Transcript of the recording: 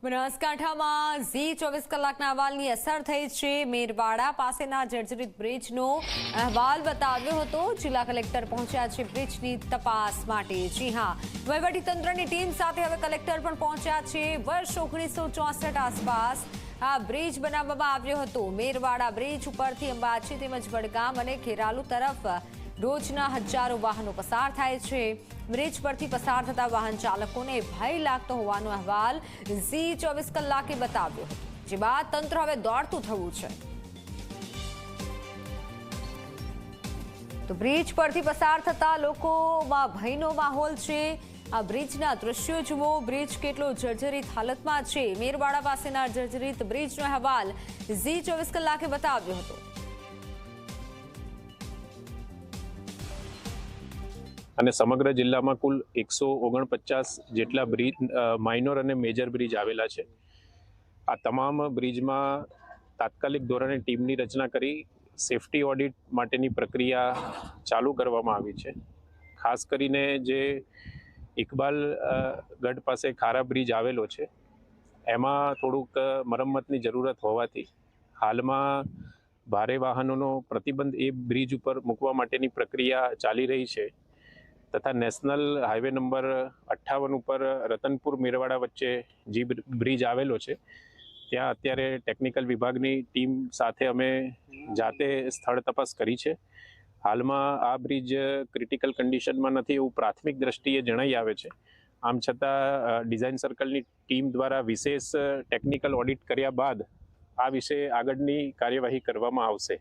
બનાસકાંઠામાં ઝી 24 કલાકના અહેવાલની અસર થઈ છે। મેરવાડા પાસેના જર્જરિત બ્રિજનો અહેવાલ બતાવ્યો હતો। જિલ્લા કલેક્ટર પહોંચ્યા છે બ્રિજની તપાસ માટે। જી હા, વહીવટીતંત્રની ટીમ સાથે હવે કલેક્ટર પણ પહોંચ્યા છે। વર્ષ 1964 આસપાસ આ બ્રિજ બનાવવામાં આવ્યો હતો। મેરવાડા બ્રિજ ઉપરથી અંબાજી તેમજ વડગામ અને ખેરાલુ તરફ રોજના હજારો વાહનો પસાર થાય છે। બ્રિજ પરથી પસાર થતા વાહન ચાલકોને ભય લાગતો હોવાનો અહેવાલ ઝી 24 કલાકે બતાવ્યો હતો, જે બાદ તંત્ર હવે દોડતું થયું છે। તો બ્રિજ પરથી પસાર થતા લોકોમાં ભયનો માહોલ છે। આ બ્રિજના દ્રશ્યો જુઓ, બ્રિજ કેટલો જર્જરિત હાલતમાં છે। મેરવાડા પાસેના જર્જરિત બ્રિજનો અહેવાલ ઝી 24 કલાકે બતાવ્યો હતો। અને સમગ્ર જિલ્લામાં કુલ 149 જેટલા બ્રિજ, માઇનોર અને મેજર બ્રિજ આવેલા છે। આ તમામ બ્રિજમાં તાત્કાલિક ધોરણે ટીમની રચના કરી સેફટી ઓડિટ માટેની પ્રક્રિયા ચાલુ કરવામાં આવી છે। ખાસ કરીને જે ઇકબાલ ગઢ પાસે ખારા બ્રિજ આવેલો છે, એમાં થોડુંક મરમ્મતની જરૂરત હોવાથી હાલમાં ભારે વાહનોનો પ્રતિબંધ એ બ્રિજ ઉપર મૂકવા માટેની પ્રક્રિયા ચાલી રહી છે। તથા નેશનલ હાઈવે નંબર 58 ઉપર રતનપુર મેરવાડા વચ્ચે જે બ્રિજ આવેલો છે, ત્યાં અત્યારે ટેકનિકલ વિભાગની ટીમ સાથે અમે જાતે સ્થળ તપાસ કરી છે। હાલમાં આ બ્રિજ ક્રિટિકલ કન્ડિશનમાં નથી એવું પ્રાથમિક દ્રષ્ટિએ જણાઈ આવે છે। આમ છતાં ડિઝાઇન સર્કલની ટીમ દ્વારા વિશેષ ટેકનિકલ ઓડિટ કર્યા બાદ આ વિશે આગળની કાર્યવાહી કરવામાં આવશે।